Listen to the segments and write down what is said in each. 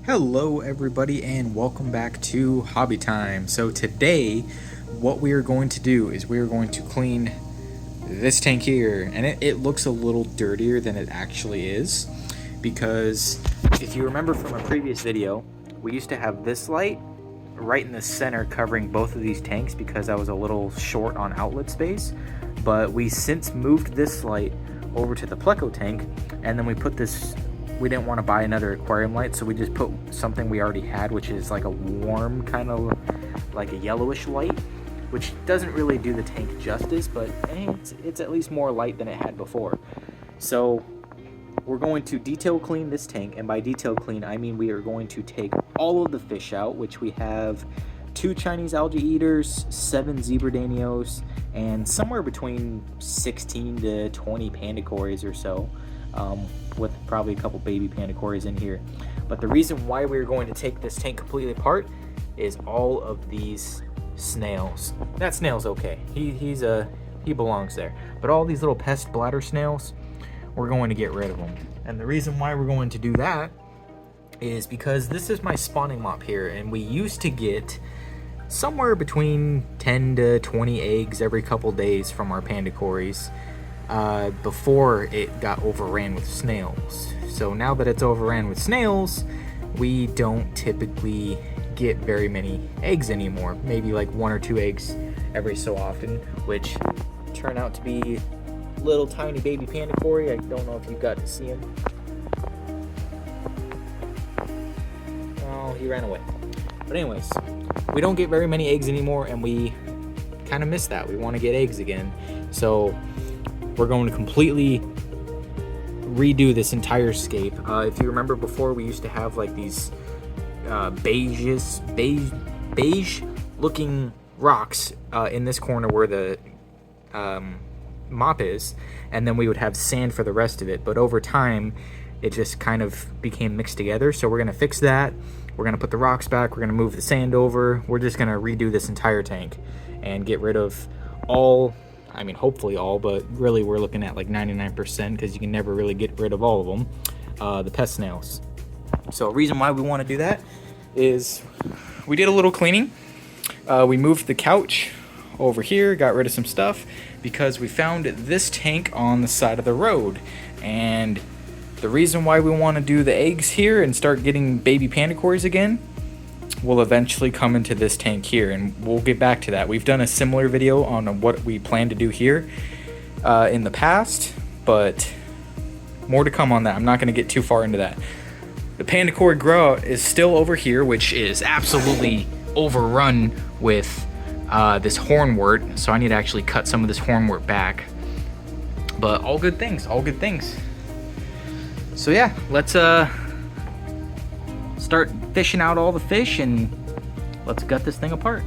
Hello everybody and welcome back to Hobby Time. So today what we are going to do is we are going to clean this tank here, and it looks a little dirtier than it actually is, because if you remember from a previous video, we used to have this light right in the center covering both of these tanks because I was a little short on outlet space, but we since moved this light over to the pleco tank, and then we put this, we didn't want to buy another aquarium light, so we just put something we already had, which is like a warm kind of like a yellowish light, which doesn't really do the tank justice, but it's at least more light than it had before. So we're going to detail clean this tank, and by detail clean I mean we are going to take all of the fish out, which we have 2 Chinese algae eaters, 7 zebra danios, and somewhere between 16 to 20 Panda Corys or so, with probably a couple baby Panda Corys in here. But the reason why we're going to take this tank completely apart is all of these snails. That snail's okay, he belongs there, but all these little pest bladder snails, we're going to get rid of them. And the reason why we're going to do that is because this is my spawning mop here, and we used to get somewhere between 10 to 20 eggs every couple days from our Panda Corys before it got overran with snails. So now that it's overran with snails, we don't typically get very many eggs anymore. Maybe like 1 or 2 eggs every so often, which turn out to be little tiny baby Panda Cory. I don't know if you got to see him. Oh, he ran away. But anyways, we don't get very many eggs anymore, and we kind of miss that. We want to get eggs again. So we're going to completely redo this entire scape. If you remember before, we used to have like these beige looking rocks in this corner where the mop is, and then we would have sand for the rest of it. But over time it just kind of became mixed together, so we're going to fix that. We're going to put the rocks back, we're going to move the sand over, we're just going to redo this entire tank and get rid of all, I mean hopefully all, but really we're looking at like 99%, because you can never really get rid of all of them, the pest snails. So a reason why we want to do that is we did a little cleaning. We moved the couch over here, got rid of some stuff, because we found this tank on the side of the road. And the reason why we want to do the eggs here and start getting baby Panda Corys again will eventually come into this tank here, and we'll get back to that. We've done a similar video on what we plan to do here in the past, but more to come on that. I'm not going to get too far into that. The Panda Cory grow out is still over here, which is absolutely overrun with this hornwort, so I need to actually cut some of this hornwort back. But all good things, all good things. So yeah, let's start fishing out all the fish, and let's gut this thing apart.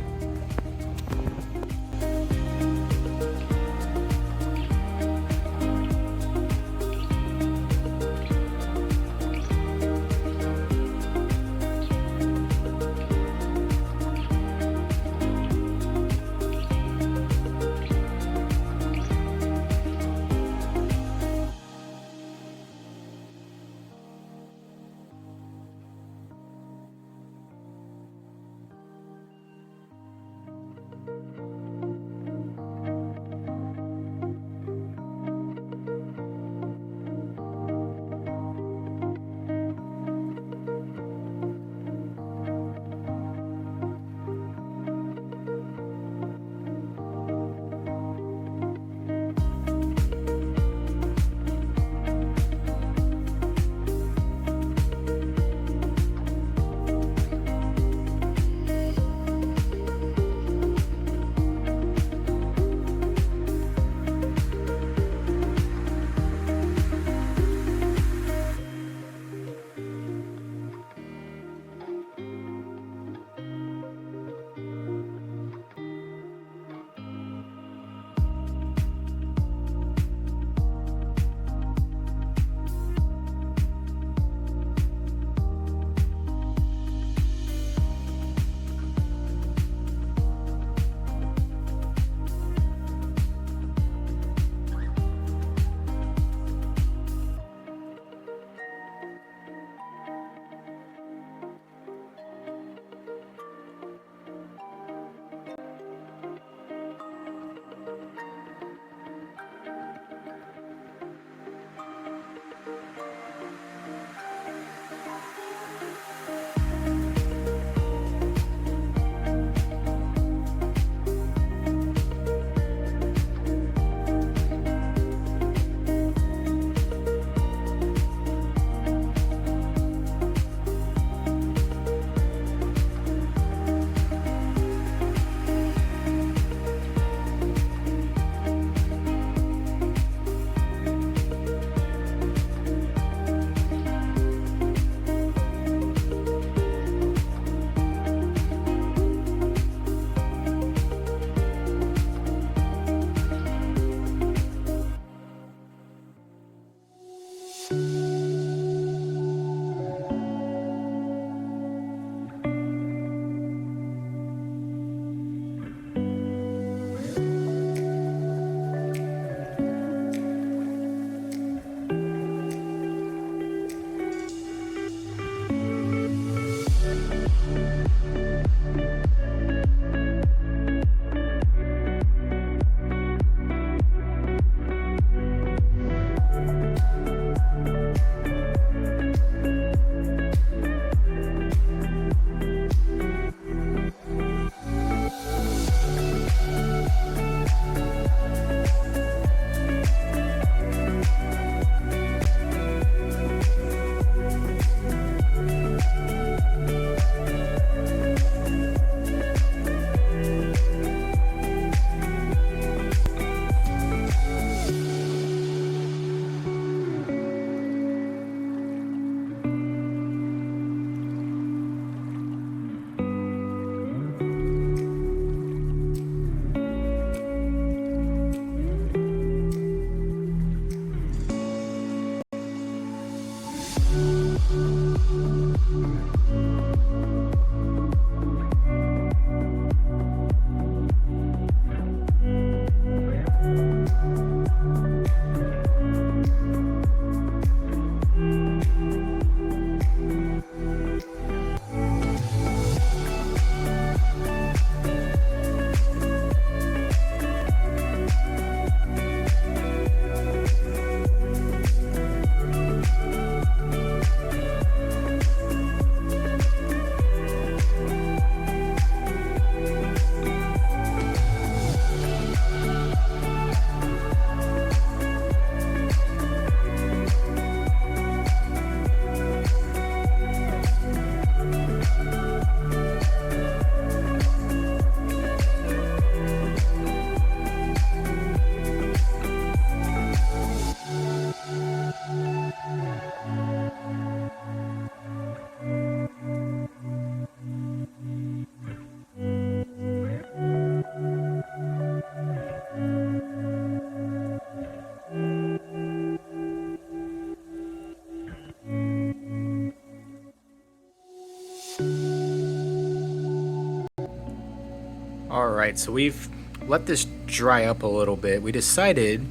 Alright, so we've let this dry up a little bit. We decided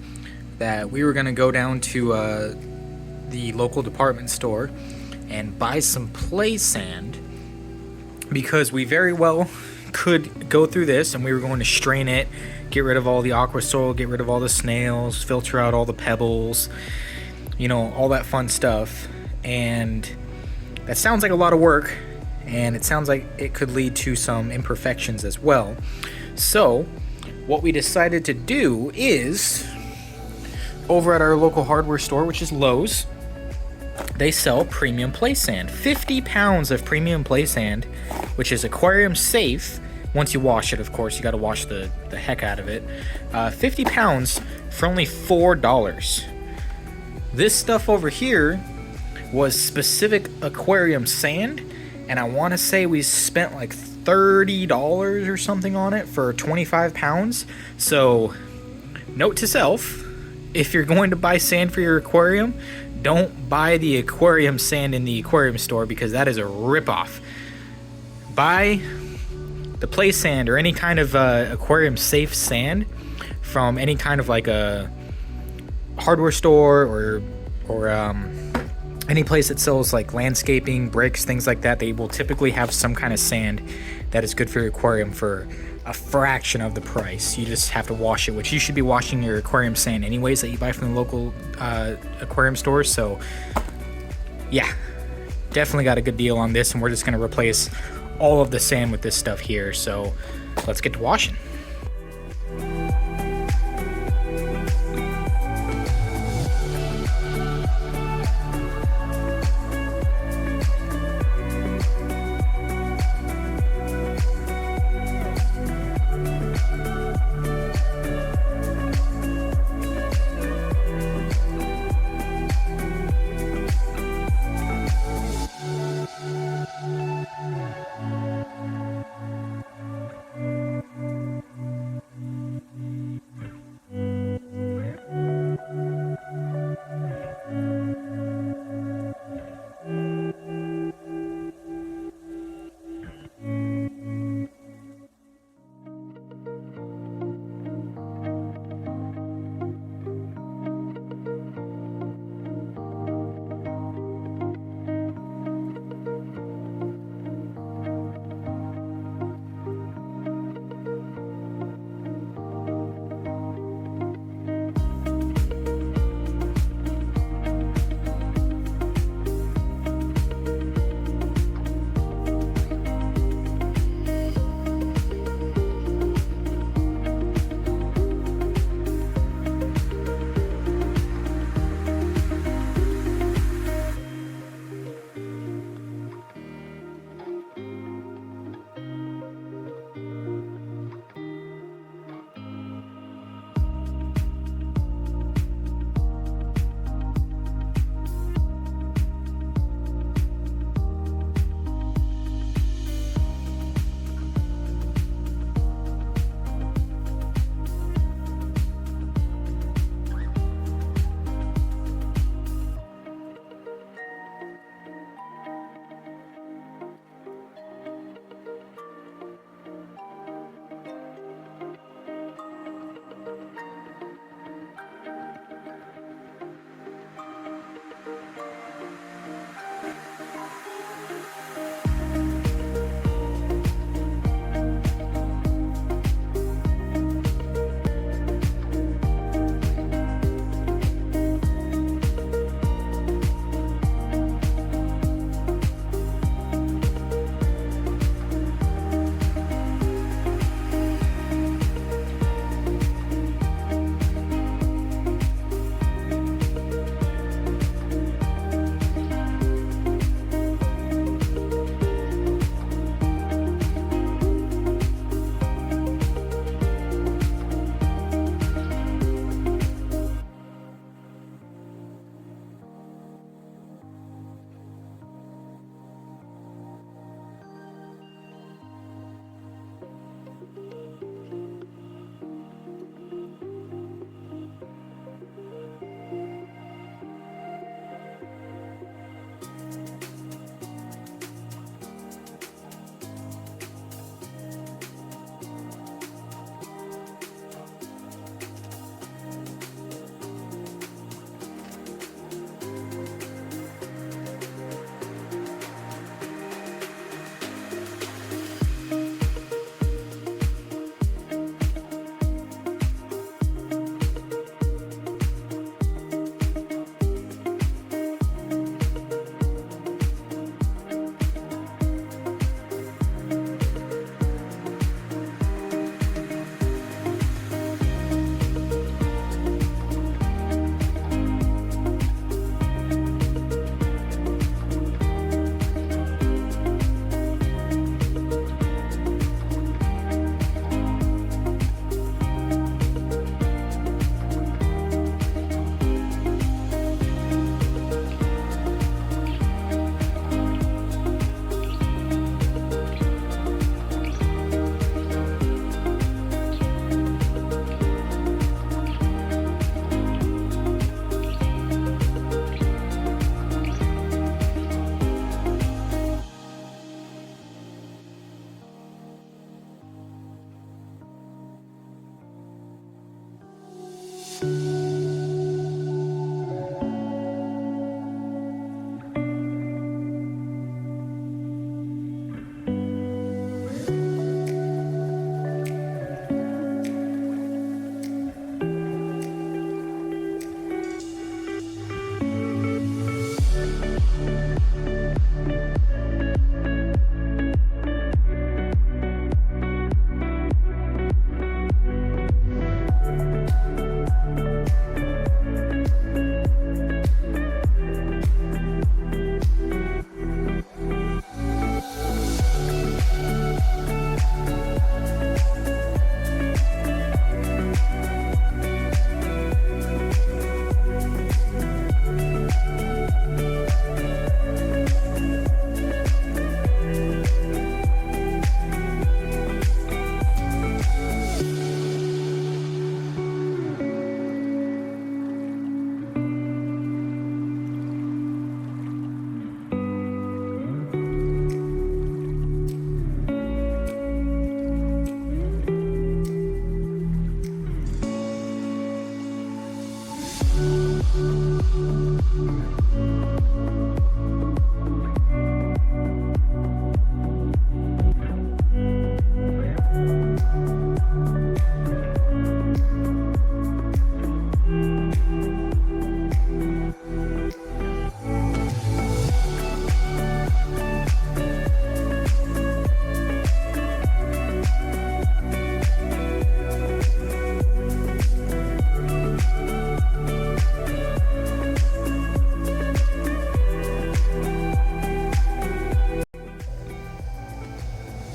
that we were going to go down to the local department store and buy some play sand, because we very well could go through this and we were going to strain it, get rid of all the aqua soil, get rid of all the snails, filter out all the pebbles, you know, all that fun stuff. And that sounds like a lot of work, and it sounds like it could lead to some imperfections as well. So what we decided to do is, over at our local hardware store, which is Lowe's, they sell premium play sand. 50 pounds of premium play sand, which is aquarium safe. Once you wash it, of course, you got to wash the heck out of it. 50 pounds for only $4. This stuff over here was specific aquarium sand, and I want to say we spent like $30 or something on it for 25 pounds. So, note to self, if you're going to buy sand for your aquarium, don't buy the aquarium sand in the aquarium store, because that is a ripoff. Buy the play sand or any kind of aquarium safe sand from any kind of like a hardware store or any place that sells like landscaping, bricks, things like that. They will typically have some kind of sand that is good for your aquarium for a fraction of the price. You just have to wash it, which you should be washing your aquarium sand anyways that you buy from the local aquarium store. So yeah, definitely got a good deal on this, and we're just going to replace all of the sand with this stuff here. So let's get to washing.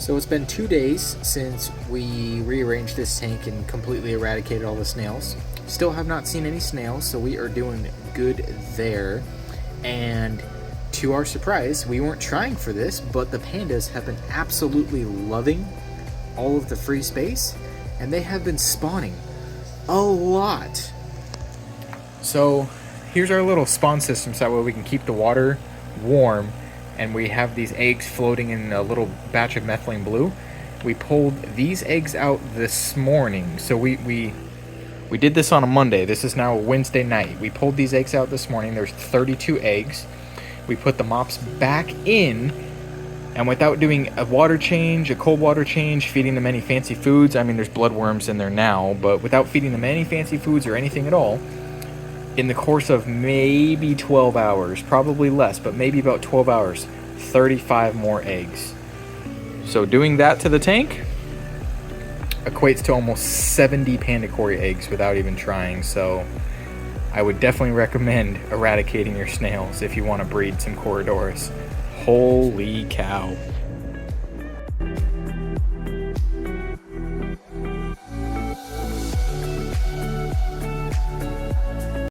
So it's been 2 days since we rearranged this tank and completely eradicated all the snails. Still have not seen any snails, so we are doing good there. And to our surprise, we weren't trying for this, but the pandas have been absolutely loving all of the free space, and they have been spawning a lot. So here's our little spawn system so that way we can keep the water warm, and we have these eggs floating in a little batch of methylene blue. We pulled these eggs out this morning. So we did this on a Monday. This is now a Wednesday night. We pulled these eggs out this morning. There's 32 eggs. We put the mops back in, and without doing a water change, a cold water change, feeding them any fancy foods, I mean there's bloodworms in there now, but without feeding them any fancy foods or anything at all, in the course of maybe 12 hours, probably less, but maybe about 12 hours, 35 more eggs. So doing that to the tank equates to almost 70 Panda Cory eggs without even trying. So I would definitely recommend eradicating your snails if you want to breed some Corydoras. Holy cow.